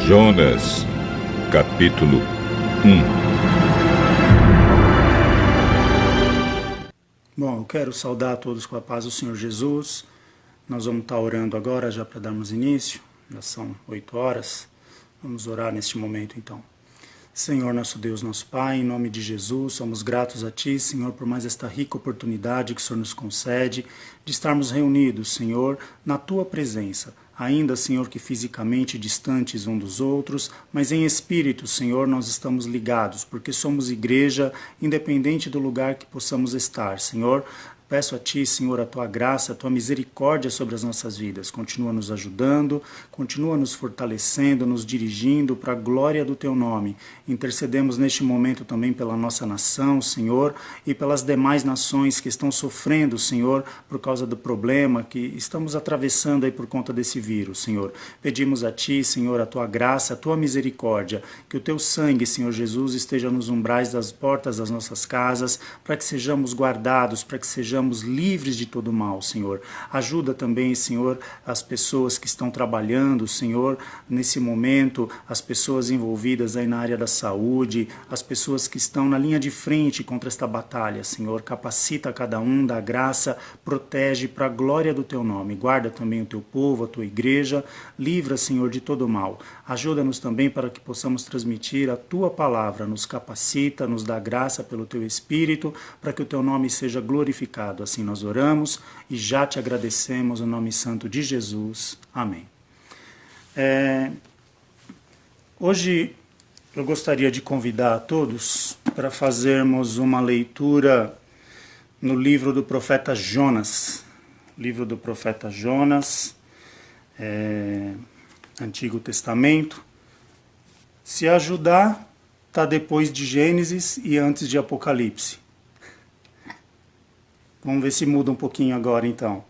Jonas, capítulo 1. Bom, eu quero saudar a todos com a paz do Senhor Jesus. Nós vamos estar orando agora já para darmos início. Já são 8 horas. Vamos orar neste momento então. Senhor, nosso Deus, nosso Pai, em nome de Jesus, somos gratos a Ti, Senhor, por mais esta rica oportunidade que o Senhor nos concede de estarmos reunidos, Senhor, na Tua presença. Ainda, Senhor, que fisicamente distantes um dos outros, mas em espírito, Senhor, nós estamos ligados, porque somos igreja, independente do lugar que possamos estar, Senhor. Peço a Ti, Senhor, a Tua graça, a Tua misericórdia sobre as nossas vidas. Continua nos ajudando, continua nos fortalecendo, nos dirigindo para a glória do Teu nome. Intercedemos neste momento também pela nossa nação, Senhor, e pelas demais nações que estão sofrendo, Senhor, por causa do problema que estamos atravessando aí por conta desse vírus, Senhor. Pedimos a Ti, Senhor, a Tua graça, a Tua misericórdia, que o Teu sangue, Senhor Jesus, esteja nos umbrais das portas das nossas casas, para que sejamos guardados, para que sejamos livres de todo mal, Senhor. Ajuda também, Senhor, as pessoas que estão trabalhando, Senhor, nesse momento, as pessoas envolvidas aí na área da saúde, as pessoas que estão na linha de frente contra esta batalha, Senhor. Capacita cada um, dá graça, protege para a glória do Teu nome. Guarda também o Teu povo, a Tua igreja, livra, Senhor, de todo mal. Ajuda-nos também para que possamos transmitir a Tua palavra, nos capacita, nos dá graça pelo Teu Espírito, para que o Teu nome seja glorificado. Assim nós oramos e já Te agradecemos no nome santo de Jesus. Amém. Hoje eu gostaria de convidar a todos para fazermos uma leitura no livro do profeta Jonas. Livro do profeta Jonas, Antigo Testamento. Se ajudar, está depois de Gênesis e antes de Apocalipse. Vamos ver se muda um pouquinho agora, então.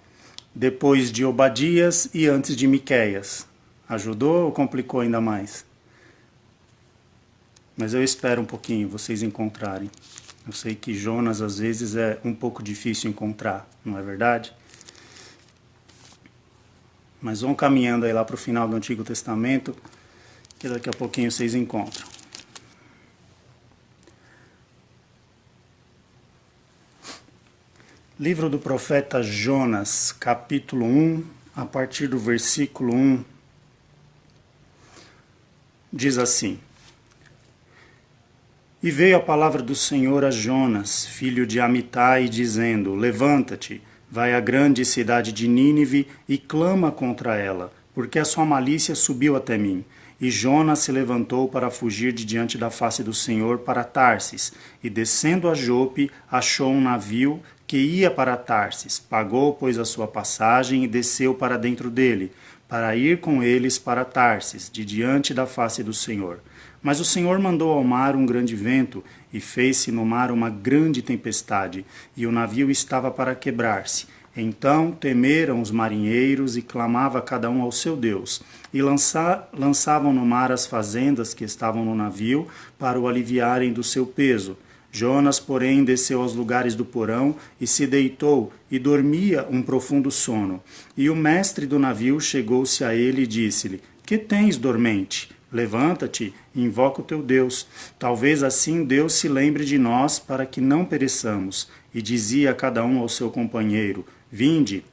Depois de Obadias e antes de Miqueias. Ajudou ou complicou ainda mais? Mas eu espero um pouquinho vocês encontrarem. Eu sei que Jonas, às vezes, é um pouco difícil encontrar, não é verdade? Mas vão caminhando aí lá para o final do Antigo Testamento, que daqui a pouquinho vocês encontram. Livro do profeta Jonas, capítulo 1, a partir do versículo 1, diz assim: E veio a palavra do Senhor a Jonas, filho de Amitai, dizendo: Levanta-te, vai à grande cidade de Nínive e clama contra ela, porque a sua malícia subiu até mim. E Jonas se levantou para fugir de diante da face do Senhor para Tarsis, e descendo a Jope, achou um navio que ia para Tarsis. Pagou, pois, a sua passagem e desceu para dentro dele, para ir com eles para Tarsis, de diante da face do Senhor. Mas o Senhor mandou ao mar um grande vento, e fez-se no mar uma grande tempestade, e o navio estava para quebrar-se. Então temeram os marinheiros, e clamava cada um ao seu Deus, e lançavam no mar as fazendas que estavam no navio, para o aliviarem do seu peso. Jonas, porém, desceu aos lugares do porão e se deitou, e dormia um profundo sono. E o mestre do navio chegou-se a ele e disse-lhe: Que tens, dormente? Levanta-te e invoca o teu Deus. Talvez assim Deus se lembre de nós, para que não pereçamos. E dizia a cada um ao seu companheiro: Vinde,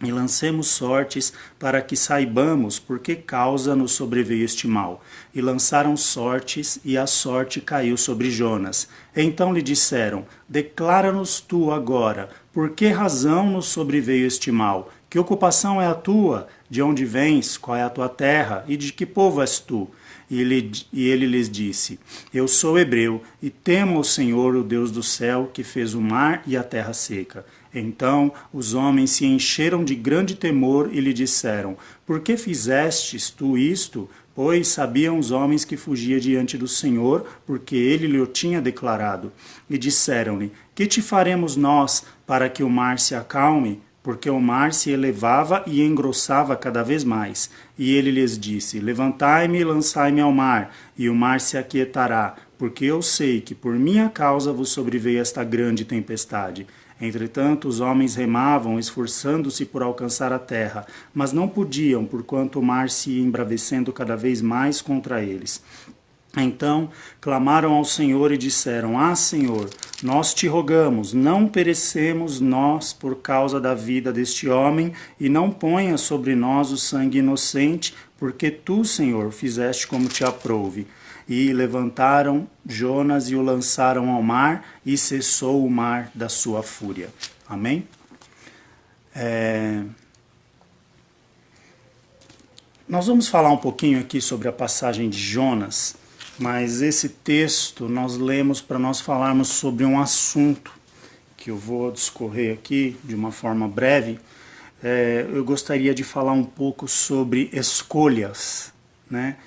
e lancemos sortes, para que saibamos por que causa nos sobreveio este mal. E lançaram sortes, e a sorte caiu sobre Jonas. Então lhe disseram: Declara-nos tu agora, por que razão nos sobreveio este mal? Que ocupação é a tua? De onde vens? Qual é a tua terra? E de que povo és tu? E ele lhes disse: Eu sou hebreu, e temo ao Senhor, o Deus do céu, que fez o mar e a terra seca. Então os homens se encheram de grande temor e lhe disseram: Por que fizestes tu isto? Pois sabiam os homens que fugia diante do Senhor, porque ele lhe o tinha declarado. E disseram-lhe: Que te faremos nós, para que o mar se acalme? Porque o mar se elevava e engrossava cada vez mais. E ele lhes disse: Levantai-me e lançai-me ao mar, e o mar se aquietará, porque eu sei que por minha causa vos sobreveio esta grande tempestade. Entretanto, os homens remavam, esforçando-se por alcançar a terra, mas não podiam, porquanto o mar se ia embravecendo cada vez mais contra eles. Então clamaram ao Senhor e disseram: Ah, Senhor, nós te rogamos, não perecemos nós por causa da vida deste homem, e não ponha sobre nós o sangue inocente, porque tu, Senhor, fizeste como te aprouve. E levantaram Jonas e o lançaram ao mar, e cessou o mar da sua fúria. Amém? Nós vamos falar um pouquinho aqui sobre a passagem de Jonas, mas esse texto nós lemos para nós falarmos sobre um assunto que eu vou discorrer aqui de uma forma breve. Eu gostaria de falar um pouco sobre escolhas, né?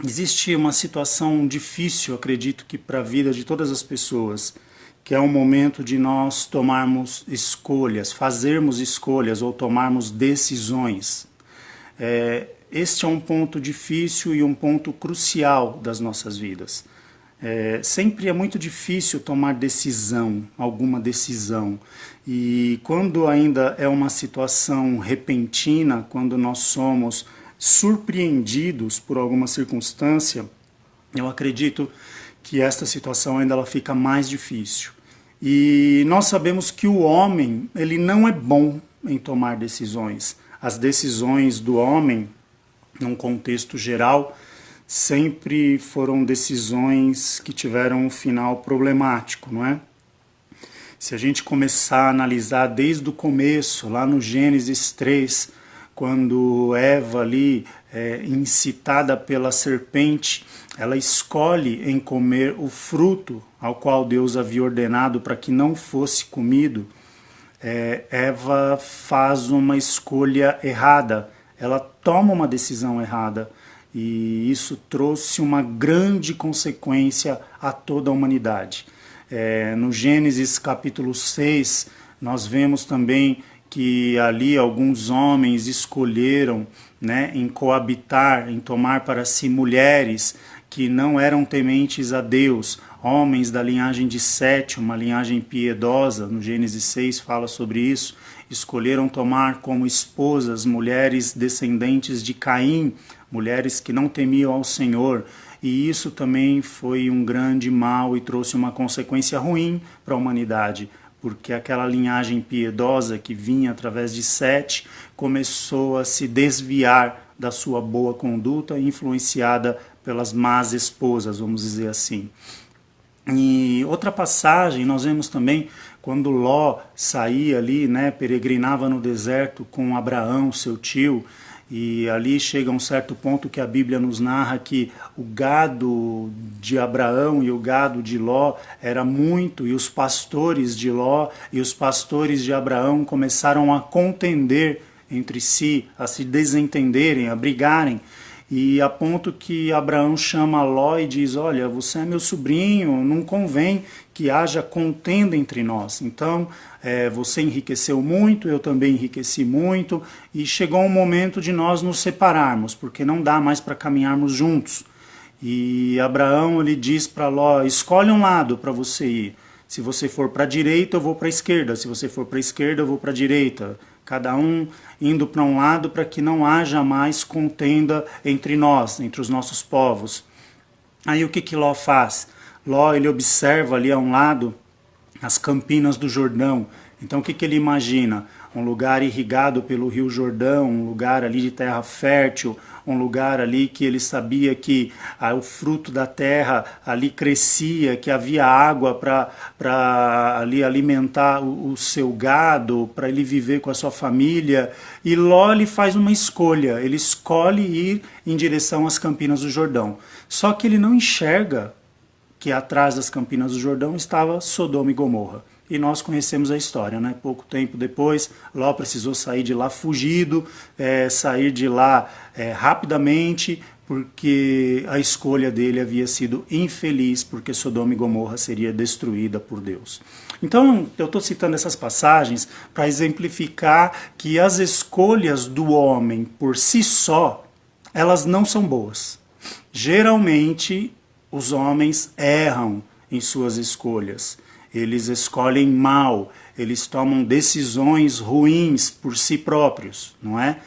Existe uma situação difícil, acredito que para a vida de todas as pessoas, que é o momento de nós tomarmos escolhas, fazermos escolhas ou tomarmos decisões. Este é um ponto difícil e um ponto crucial das nossas vidas. Sempre é muito difícil tomar decisão, alguma decisão. E quando ainda é uma situação repentina, quando nós somos surpreendidos por alguma circunstância, eu acredito que esta situação ainda ela fica mais difícil. E nós sabemos que o homem, ele não é bom em tomar decisões. As decisões do homem, num contexto geral, sempre foram decisões que tiveram um final problemático, não é? Se a gente começar a analisar desde o começo, lá no Gênesis 3, quando Eva ali, incitada pela serpente, ela escolhe em comer o fruto ao qual Deus havia ordenado para que não fosse comido, Eva faz uma escolha errada, ela toma uma decisão errada, e isso trouxe uma grande consequência a toda a humanidade. No Gênesis capítulo 6, nós vemos também que ali alguns homens escolheram, né, em coabitar, em tomar para si mulheres que não eram tementes a Deus, homens da linhagem de Sete, uma linhagem piedosa, no Gênesis 6 fala sobre isso, escolheram tomar como esposas mulheres descendentes de Caim, mulheres que não temiam ao Senhor, e isso também foi um grande mal e trouxe uma consequência ruim para a humanidade, porque aquela linhagem piedosa que vinha através de Sete começou a se desviar da sua boa conduta, influenciada pelas más esposas, vamos dizer assim. E outra passagem, nós vemos também quando Ló saía ali, né, peregrinava no deserto com Abraão, seu tio, e ali chega um certo ponto que a Bíblia nos narra que o gado de Abraão e o gado de Ló era muito, e os pastores de Ló e os pastores de Abraão começaram a contender entre si, a se desentenderem, a brigarem, e a ponto que Abraão chama Ló e diz: olha, você é meu sobrinho, não convém que haja contenda entre nós. Então, você enriqueceu muito, eu também enriqueci muito, e chegou um momento de nós nos separarmos, porque não dá mais para caminharmos juntos. E Abraão, ele diz para Ló: escolhe um lado para você ir. Se você for para a direita, eu vou para a esquerda. Se você for para a esquerda, eu vou para a direita. Cada um indo para um lado para que não haja mais contenda entre nós, entre os nossos povos. Aí o que Ló faz? Ló, ele observa ali a um lado as campinas do Jordão. Então o que ele imagina? Um lugar irrigado pelo rio Jordão, um lugar ali de terra fértil, um lugar ali que ele sabia que o fruto da terra ali crescia, que havia água para ali alimentar o seu gado, para ele viver com a sua família. E Ló, ele faz uma escolha, ele escolhe ir em direção às campinas do Jordão. Só que ele não enxerga que atrás das campinas do Jordão estava Sodoma e Gomorra. E nós conhecemos a história, né? Pouco tempo depois, Ló precisou sair de lá fugido, sair de lá rapidamente, porque a escolha dele havia sido infeliz, porque Sodoma e Gomorra seria destruída por Deus. Então, eu estou citando essas passagens para exemplificar que as escolhas do homem por si só, elas não são boas. Geralmente, os homens erram em suas escolhas. eles escolhem mal, eles tomam decisões ruins por si próprios, não é?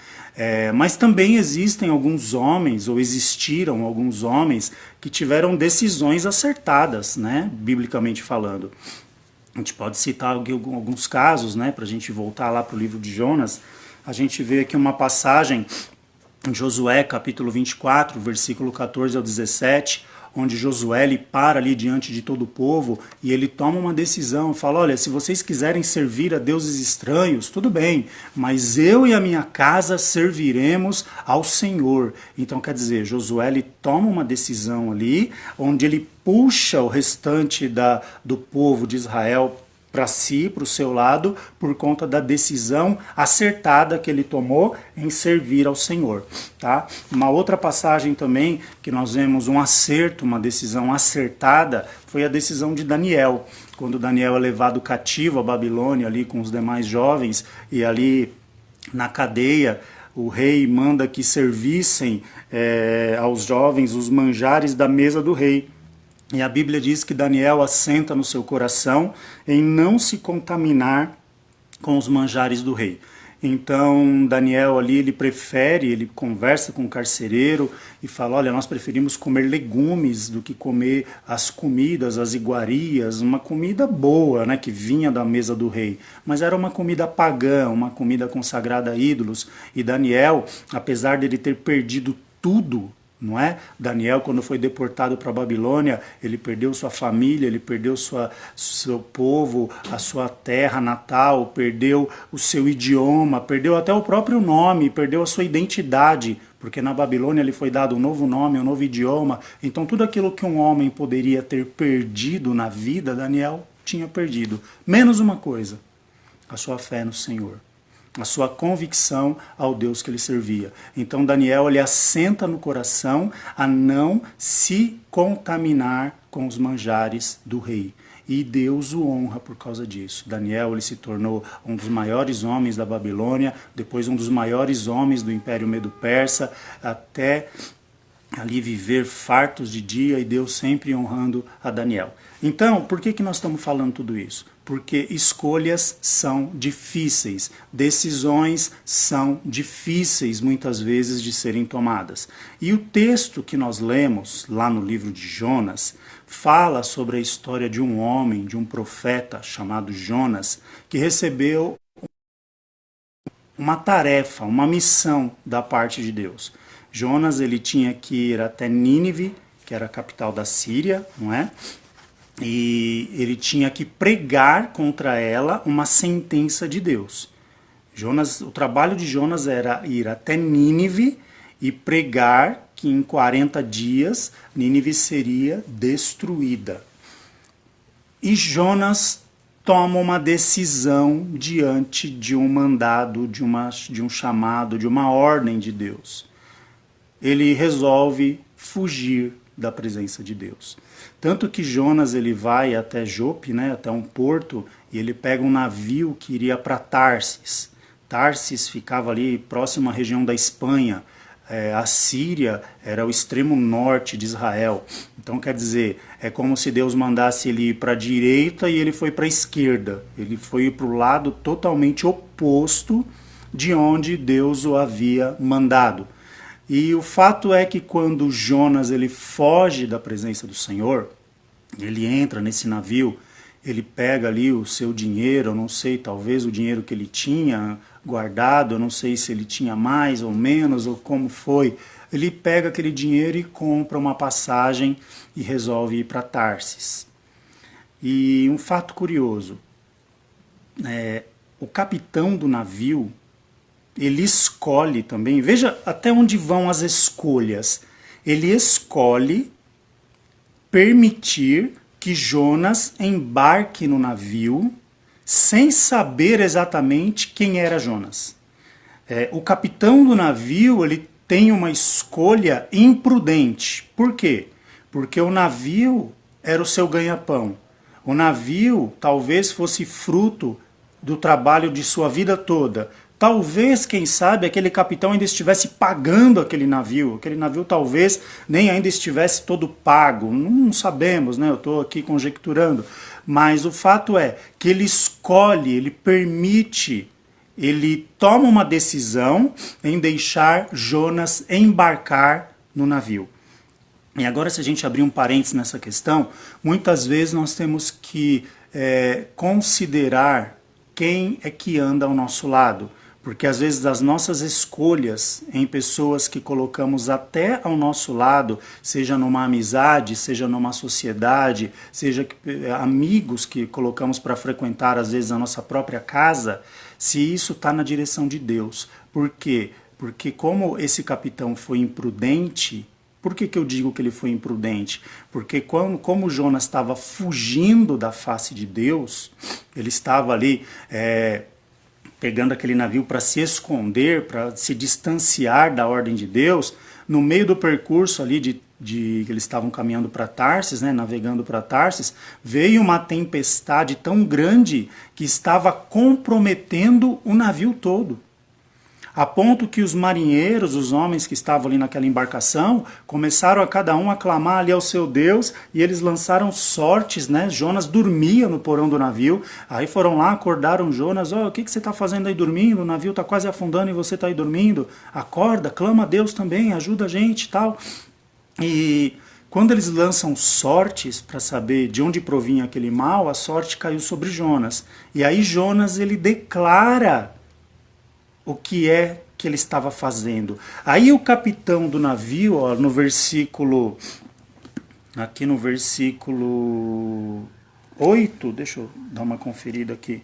Mas também existem alguns homens, ou existiram alguns homens, que tiveram decisões acertadas, né, biblicamente falando. A gente pode citar alguns casos, né, para a gente voltar lá para o livro de Jonas. A gente vê aqui uma passagem em Josué, capítulo 24, versículo 14 ao 17, onde Josué ele para ali diante de todo o povo e ele toma uma decisão, fala, olha, se vocês quiserem servir a deuses estranhos, tudo bem, mas eu e a minha casa serviremos ao Senhor. Então, quer dizer, Josué ele toma uma decisão ali, onde ele puxa o restante do povo de Israel para si, para o seu lado, por conta da decisão acertada que ele tomou em servir ao Senhor. Tá? Uma outra passagem também, que nós vemos um acerto, uma decisão acertada, foi a decisão de Daniel. Quando Daniel é levado cativo à Babilônia, ali com os demais jovens, e ali na cadeia, o rei manda que servissem aos jovens os manjares da mesa do rei. E a Bíblia diz que Daniel assenta no seu coração em não se contaminar com os manjares do rei. Então Daniel ali, ele conversa com o carcereiro e fala, olha, nós preferimos comer legumes do que comer as comidas, as iguarias, uma comida boa, né, que vinha da mesa do rei. Mas era uma comida pagã, uma comida consagrada a ídolos. E Daniel, apesar de ele ter perdido tudo, não é? Daniel, quando foi deportado para a Babilônia, ele perdeu sua família, ele perdeu seu povo, a sua terra natal, perdeu o seu idioma, perdeu até o próprio nome, perdeu a sua identidade, porque na Babilônia ele foi dado um novo nome, um novo idioma. Então tudo aquilo que um homem poderia ter perdido na vida, Daniel tinha perdido. Menos uma coisa, a sua fé no Senhor, a sua convicção ao Deus que ele servia. Então Daniel ele assenta no coração a não se contaminar com os manjares do rei. E Deus o honra por causa disso. Daniel ele se tornou um dos maiores homens da Babilônia, depois um dos maiores homens do Império Medo-Persa, até ali viver fartos de dia, e Deus sempre honrando a Daniel. Então, por que nós estamos falando tudo isso? Porque escolhas são difíceis, decisões são difíceis muitas vezes de serem tomadas. E o texto que nós lemos lá no livro de Jonas fala sobre a história de um homem, de um profeta chamado Jonas, que recebeu uma tarefa, uma missão da parte de Deus. Jonas ele tinha que ir até Nínive, que era a capital da Síria, não é? E ele tinha que pregar contra ela uma sentença de Deus. O trabalho de Jonas era ir até Nínive e pregar que em 40 dias Nínive seria destruída. E Jonas toma uma decisão diante de um mandado, de um chamado, de uma ordem de Deus. Ele resolve fugir da presença de Deus. Tanto que Jonas ele vai até Jope, né, até um porto, e ele pega um navio que iria para Tarsis. Tarsis ficava ali próximo à região da Espanha. A Síria era o extremo norte de Israel. Então, quer dizer, é como se Deus mandasse ele ir para a direita e ele foi para a esquerda. Ele foi para o lado totalmente oposto de onde Deus o havia mandado. E o fato é que quando Jonas ele foge da presença do Senhor, ele entra nesse navio, ele pega ali o seu dinheiro, eu não sei, talvez o dinheiro que ele tinha guardado, eu não sei se ele tinha mais ou menos, ou como foi. Ele pega aquele dinheiro e compra uma passagem e resolve ir para Tarsis. E um fato curioso, o capitão do navio, ele escolhe também, veja até onde vão as escolhas, ele escolhe permitir que Jonas embarque no navio sem saber exatamente quem era Jonas. O capitão do navio ele tem uma escolha imprudente. Por quê? Porque o navio era o seu ganha-pão. O navio talvez fosse fruto do trabalho de sua vida toda. Talvez, quem sabe, aquele capitão ainda estivesse pagando aquele navio talvez nem ainda estivesse todo pago, não sabemos, né? Eu estou aqui conjecturando. mas o fato é que ele escolhe, ele permite, ele toma uma decisão em deixar Jonas embarcar no navio. E agora, se a gente abrir um parênteses nessa questão, muitas vezes nós temos que considerar quem é que anda ao nosso lado. Porque às vezes das nossas escolhas em pessoas que colocamos até ao nosso lado, seja numa amizade, seja numa sociedade, seja amigos que colocamos para frequentar às vezes a nossa própria casa, se isso está na direção de Deus. Por quê? Porque como esse capitão foi imprudente. Por que eu digo que ele foi imprudente? Porque como Jonas estava fugindo da face de Deus, ele estava ali pegando aquele navio para se esconder, para se distanciar da ordem de Deus, no meio do percurso ali que eles estavam caminhando para Tarsis, né, navegando para Tarsis, veio uma tempestade tão grande que estava comprometendo o navio todo. A ponto que os marinheiros, os homens que estavam ali naquela embarcação, começaram a cada um a clamar ali ao seu Deus, e eles lançaram sortes, né? Jonas dormia no porão do navio, aí foram lá, acordaram Jonas, o que você está fazendo aí dormindo? O navio está quase afundando e você está aí dormindo. Acorda, clama a Deus também, ajuda a gente e tal. E quando eles lançam sortes para saber de onde provinha aquele mal, a sorte caiu sobre Jonas. E aí Jonas, ele declara o que é que ele estava fazendo. Aí o capitão do navio, ó, no versículo, aqui no versículo 8, deixa eu dar uma conferida aqui.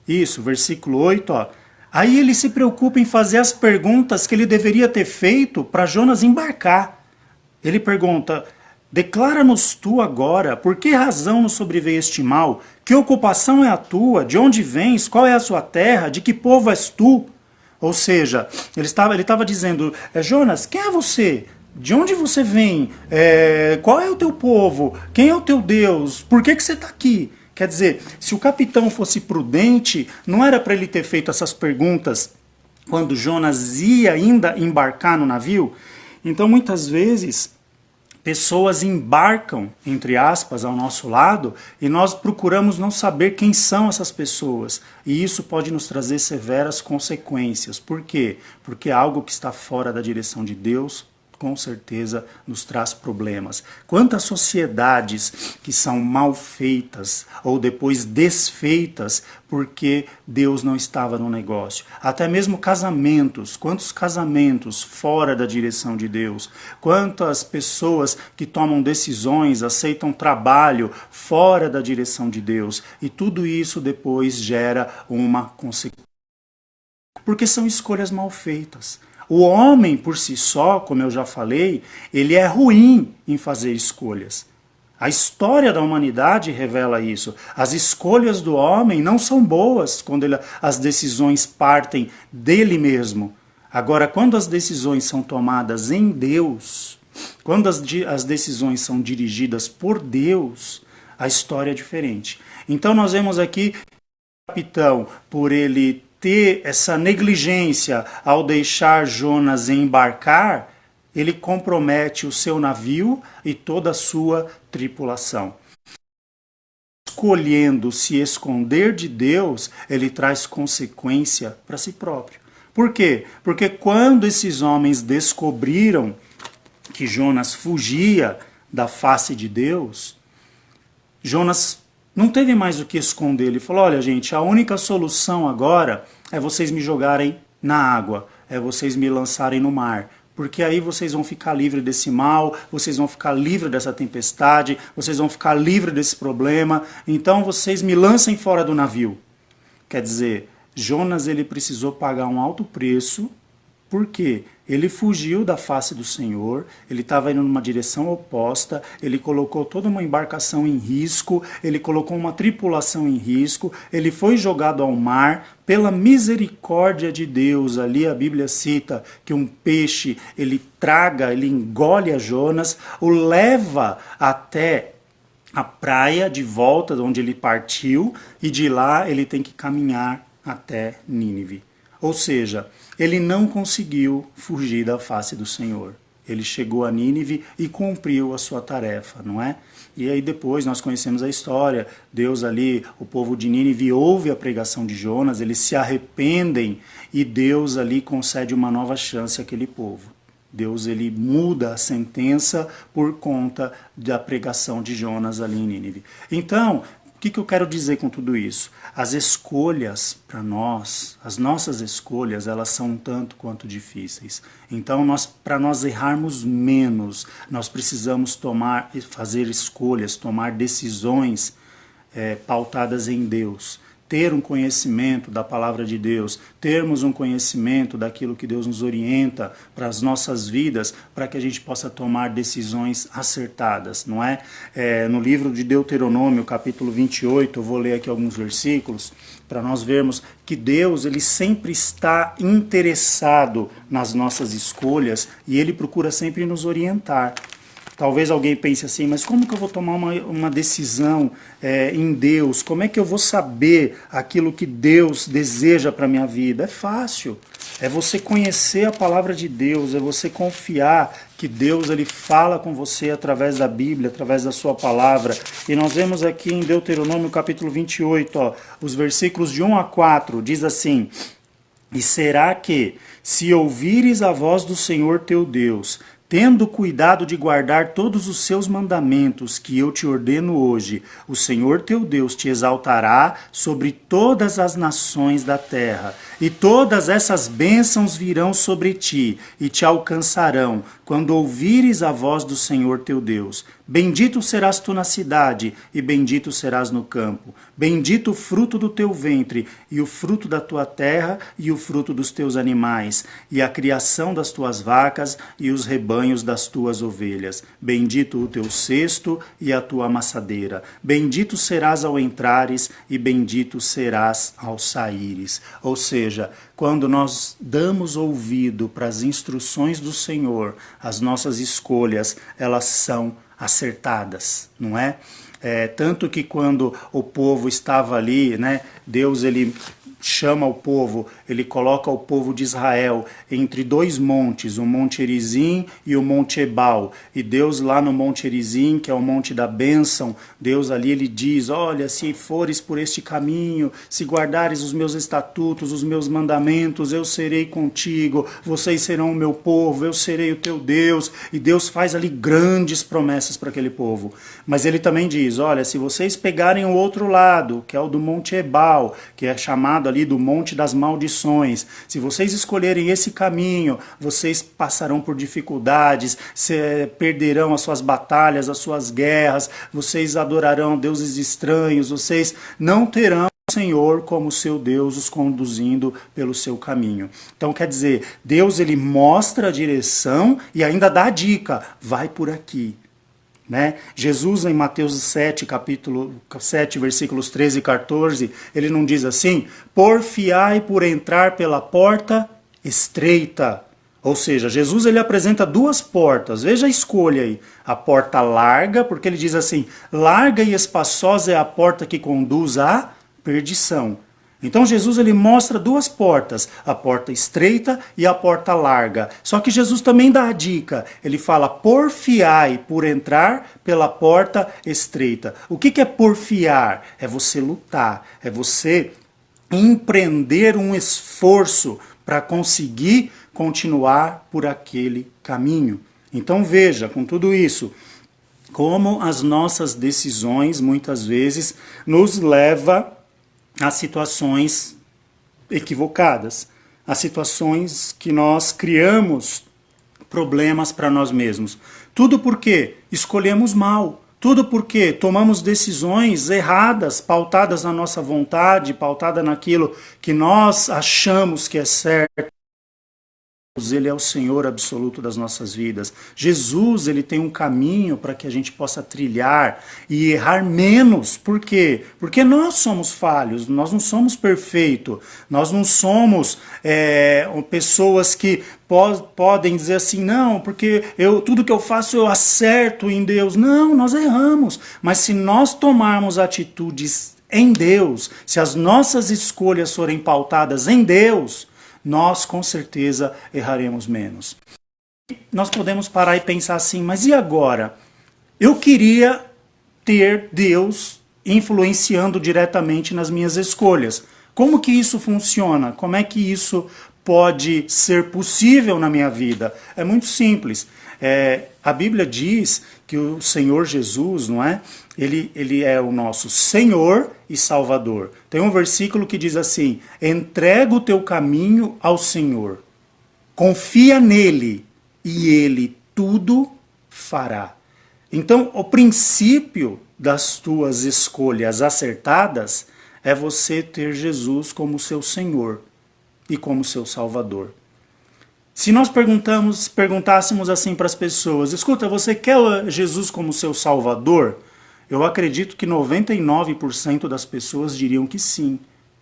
Isso, versículo 8, ó. Aí ele se preocupa em fazer as perguntas que ele deveria ter feito para Jonas embarcar. Ele pergunta: declara-nos tu agora, por que razão nos sobreveio este mal? Que ocupação é a tua? De onde vens? Qual é a sua terra? De que povo és tu? Ou seja, ele estava dizendo, Jonas, quem é você? De onde você vem? Qual é o teu povo? Quem é o teu Deus? Por que você está aqui? Quer dizer, se o capitão fosse prudente, não era para ele ter feito essas perguntas quando Jonas ia ainda embarcar no navio? Então, muitas vezes, pessoas embarcam, entre aspas, ao nosso lado e nós procuramos não saber quem são essas pessoas. E isso pode nos trazer severas consequências. Por quê? Porque algo que está fora da direção de Deus, com certeza, nos traz problemas. Quantas sociedades que são mal feitas ou depois desfeitas porque Deus não estava no negócio. Até mesmo casamentos. Quantos casamentos fora da direção de Deus? Quantas pessoas que tomam decisões, aceitam trabalho fora da direção de Deus? E tudo isso depois gera uma consequência. Porque são escolhas mal feitas. O homem, por si só, como eu já falei, ele é ruim em fazer escolhas. A história da humanidade revela isso. As escolhas do homem não são boas quando as decisões partem dele mesmo. Agora, quando as decisões são tomadas em Deus, quando as decisões são dirigidas por Deus, a história é diferente. Então nós vemos aqui o capitão, por ele ter essa negligência ao deixar Jonas embarcar, ele compromete o seu navio e toda a sua tripulação. Escolhendo se esconder de Deus, ele traz consequência para si próprio. Por quê? Porque quando esses homens descobriram que Jonas fugia da face de Deus, Jonas não teve mais o que esconder. Ele falou, olha gente, a única solução agora é vocês me jogarem na água, é vocês me lançarem no mar, porque aí vocês vão ficar livres desse mal, vocês vão ficar livres dessa tempestade, vocês vão ficar livres desse problema, então vocês me lancem fora do navio. Quer dizer, Jonas ele precisou pagar um alto preço, porque ele fugiu da face do Senhor, ele estava indo numa direção oposta, ele colocou toda uma embarcação em risco, ele colocou uma tripulação em risco, ele foi jogado ao mar, pela misericórdia de Deus, ali a Bíblia cita que um peixe, ele engole a Jonas, o leva até a praia de volta de onde ele partiu, e de lá ele tem que caminhar até Nínive. Ou seja, ele não conseguiu fugir da face do Senhor. Ele chegou a Nínive e cumpriu a sua tarefa, não é? E aí depois nós conhecemos a história, Deus ali, o povo de Nínive ouve a pregação de Jonas, eles se arrependem e Deus ali concede uma nova chance àquele povo. Deus ele muda a sentença por conta da pregação de Jonas ali em Nínive. Então, o que eu quero dizer com tudo isso? As escolhas para nós, as nossas escolhas, elas são um tanto quanto difíceis. Então, para nós errarmos menos, nós precisamos fazer escolhas, tomar decisões pautadas em Deus. Ter um conhecimento da palavra de Deus, termos um conhecimento daquilo que Deus nos orienta para as nossas vidas, para que a gente possa tomar decisões acertadas, não é? No livro de Deuteronômio, capítulo 28, eu vou ler aqui alguns versículos, para nós vermos que Deus ele sempre está interessado nas nossas escolhas e Ele procura sempre nos orientar. Talvez alguém pense assim, mas como que eu vou tomar uma decisão em Deus? Como é que eu vou saber aquilo que Deus deseja para a minha vida? É fácil. É você conhecer a palavra de Deus, é você confiar que Deus ele fala com você através da Bíblia, através da sua palavra. E nós vemos aqui em Deuteronômio capítulo 28, os versículos de 1 a 4, diz assim: E será que, se ouvires a voz do Senhor teu Deus, tendo cuidado de guardar todos os seus mandamentos que eu te ordeno hoje, o Senhor teu Deus te exaltará sobre todas as nações da terra, e todas essas bênçãos virão sobre ti e te alcançarão, quando ouvires a voz do Senhor teu Deus. Bendito serás tu na cidade, e bendito serás no campo. Bendito o fruto do teu ventre, e o fruto da tua terra, e o fruto dos teus animais, e a criação das tuas vacas, e os rebanhos das tuas ovelhas. Bendito o teu cesto, e a tua amassadeira. Bendito serás ao entrares, e bendito serás ao saíres. Ou seja, quando nós damos ouvido para as instruções do Senhor, as nossas escolhas, elas são acertadas, não é? Tanto que quando o povo estava ali, né, Deus ele chama o povo, ele coloca o povo de Israel entre dois montes, o Monte Erizim e o Monte Ebal. E Deus lá no Monte Erizim, que é o Monte da Bênção, Deus ali ele diz, olha, se fores por este caminho, se guardares os meus estatutos, os meus mandamentos, eu serei contigo, vocês serão o meu povo, eu serei o teu Deus. E Deus faz ali grandes promessas para aquele povo. Mas ele também diz, olha, se vocês pegarem o outro lado, que é o do Monte Ebal, que é chamado ali do Monte das Maldições, se vocês escolherem esse caminho, vocês passarão por dificuldades, perderão as suas batalhas, as suas guerras, vocês adorarão deuses estranhos, vocês não terão o Senhor como seu Deus os conduzindo pelo seu caminho. Então quer dizer, Deus ele mostra a direção e ainda dá a dica, vai por aqui. Né? Jesus em Mateus 7, capítulo 7, versículos 13 e 14, ele não diz assim, porfiai por entrar pela porta estreita. Ou seja, Jesus ele apresenta duas portas, veja a escolha aí, a porta larga, porque ele diz assim, larga e espaçosa é a porta que conduz à perdição. Então Jesus ele mostra duas portas, a porta estreita e a porta larga. Só que Jesus também dá a dica, ele fala porfiai por entrar pela porta estreita. O que é porfiar? É você lutar, é você empreender um esforço para conseguir continuar por aquele caminho. Então veja, com tudo isso, como as nossas decisões muitas vezes nos levam a situações equivocadas, a situações que nós criamos problemas para nós mesmos. Tudo porque escolhemos mal, tudo porque tomamos decisões erradas, pautadas na nossa vontade, pautada naquilo que nós achamos que é certo. Ele é o Senhor absoluto das nossas vidas. Jesus, ele tem um caminho para que a gente possa trilhar e errar menos. Por quê? Porque nós somos falhos, nós não somos perfeitos, nós não somos pessoas que podem dizer assim, não, porque tudo que eu faço eu acerto em Deus. Não, nós erramos. Mas se nós tomarmos atitudes em Deus, se as nossas escolhas forem pautadas em Deus, nós com certeza erraremos menos. nós podemos parar e pensar assim, mas e agora? Eu queria ter Deus influenciando diretamente nas minhas escolhas. Como que isso funciona? Como é que isso pode ser possível na minha vida? É muito simples. A Bíblia diz que o Senhor Jesus, não é? Ele é o nosso Senhor e Salvador. Tem um versículo que diz assim: entrega o teu caminho ao Senhor, confia nele e ele tudo fará. Então, o princípio das tuas escolhas acertadas é você ter Jesus como seu Senhor e como seu Salvador. Se nós perguntássemos assim para as pessoas, escuta, você quer Jesus como seu Salvador? Eu acredito que 99% das pessoas diriam que sim.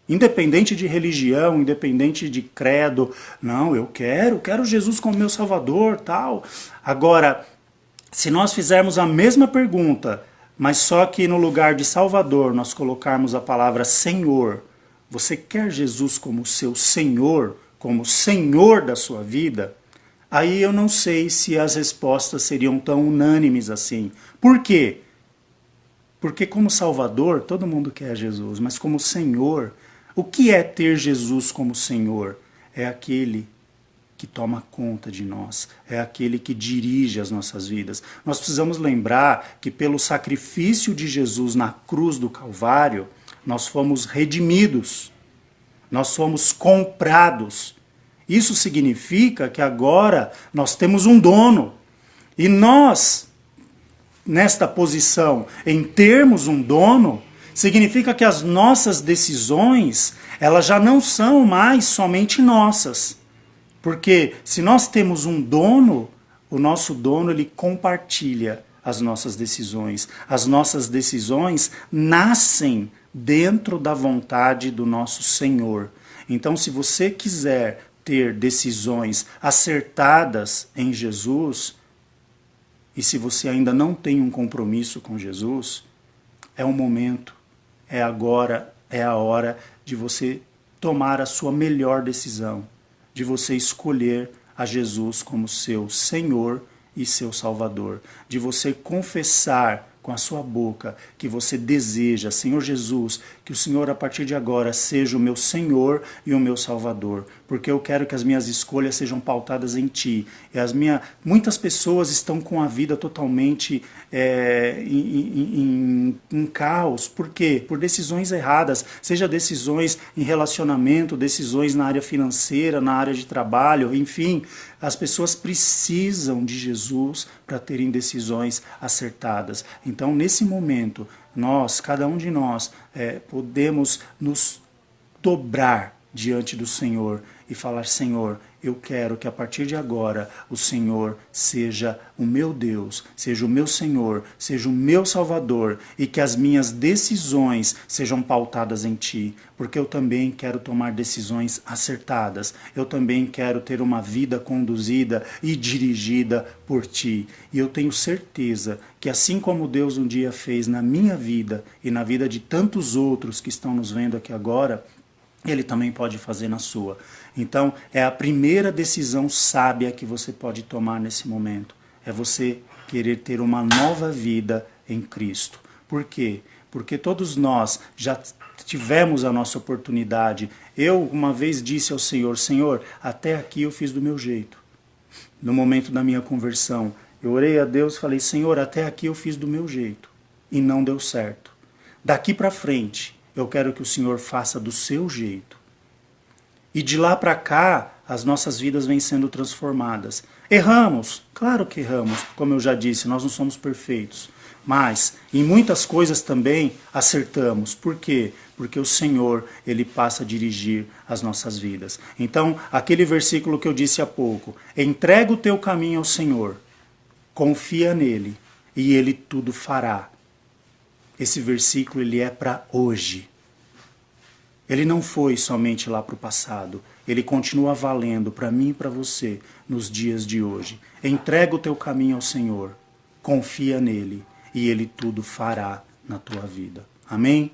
Independente de religião, independente de credo. Não, eu quero Jesus como meu Salvador, tal. Agora, se nós fizermos a mesma pergunta, mas só que no lugar de Salvador nós colocarmos a palavra Senhor, você quer Jesus como seu Senhor, como Senhor da sua vida? Aí eu não sei se as respostas seriam tão unânimes assim. Por quê? Porque como Salvador, todo mundo quer Jesus, mas como Senhor, o que é ter Jesus como Senhor? É aquele que toma conta de nós, é aquele que dirige as nossas vidas. Nós precisamos lembrar que pelo sacrifício de Jesus na cruz do Calvário, nós fomos redimidos, nós fomos comprados. Isso significa que agora nós temos um dono. E nós, nesta posição, em termos um dono, significa que as nossas decisões, elas já não são mais somente nossas. Porque se nós temos um dono, o nosso dono ele compartilha as nossas decisões. As nossas decisões nascem dentro da vontade do nosso Senhor. Então, se você quiser ter decisões acertadas em Jesus, e se você ainda não tem um compromisso com Jesus, é o momento, é agora, é a hora de você tomar a sua melhor decisão, de você escolher a Jesus como seu Senhor e seu Salvador, de você confessar com a sua boca que você deseja, Senhor Jesus, que o Senhor a partir de agora seja o meu Senhor e o meu Salvador, porque eu quero que as minhas escolhas sejam pautadas em Ti. E muitas pessoas estão com a vida totalmente em caos. Por quê? Por decisões erradas, seja decisões em relacionamento, decisões na área financeira, na área de trabalho, enfim. As pessoas precisam de Jesus para terem decisões acertadas. Então, nesse momento, cada um de nós, podemos nos dobrar diante do Senhor e falar: Senhor, eu quero que a partir de agora o Senhor seja o meu Deus, seja o meu Senhor, seja o meu Salvador, e que as minhas decisões sejam pautadas em Ti, porque eu também quero tomar decisões acertadas, eu também quero ter uma vida conduzida e dirigida por Ti. E eu tenho certeza que assim como Deus um dia fez na minha vida e na vida de tantos outros que estão nos vendo aqui agora, Ele também pode fazer na sua. Então, é a primeira decisão sábia que você pode tomar nesse momento. É você querer ter uma nova vida em Cristo. Por quê? Porque todos nós já tivemos a nossa oportunidade. Eu uma vez disse ao Senhor: Senhor, até aqui eu fiz do meu jeito. No momento da minha conversão, eu orei a Deus e falei: Senhor, até aqui eu fiz do meu jeito. E não deu certo. Daqui para frente, eu quero que o Senhor faça do seu jeito. E de lá para cá, as nossas vidas vêm sendo transformadas. Erramos? Claro que erramos. Como eu já disse, nós não somos perfeitos. Mas, em muitas coisas também, acertamos. Por quê? Porque o Senhor, Ele passa a dirigir as nossas vidas. Então, aquele versículo que eu disse há pouco: entrega o teu caminho ao Senhor, confia nele, e Ele tudo fará. Esse versículo, ele é para hoje. Ele não foi somente lá para o passado. Ele continua valendo para mim e para você nos dias de hoje. Entrega o teu caminho ao Senhor. Confia nele. E Ele tudo fará na tua vida. Amém?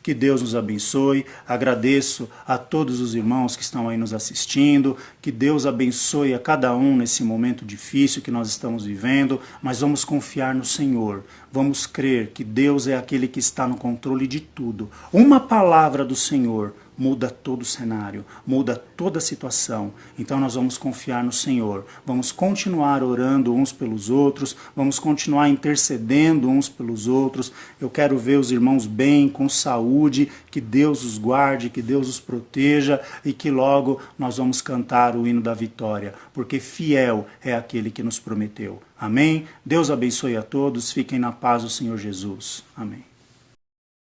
Que Deus nos abençoe. Agradeço a todos os irmãos que estão aí nos assistindo. Que Deus abençoe a cada um nesse momento difícil que nós estamos vivendo. Mas vamos confiar no Senhor. Vamos crer que Deus é aquele que está no controle de tudo. Uma palavra do Senhor muda todo o cenário, muda toda a situação. Então nós vamos confiar no Senhor, vamos continuar orando uns pelos outros, vamos continuar intercedendo uns pelos outros. Eu quero ver os irmãos bem, com saúde, que Deus os guarde, que Deus os proteja e que logo nós vamos cantar o hino da vitória, porque fiel é aquele que nos prometeu. Amém? Deus abençoe a todos, fiquem na paz do Senhor Jesus. Amém.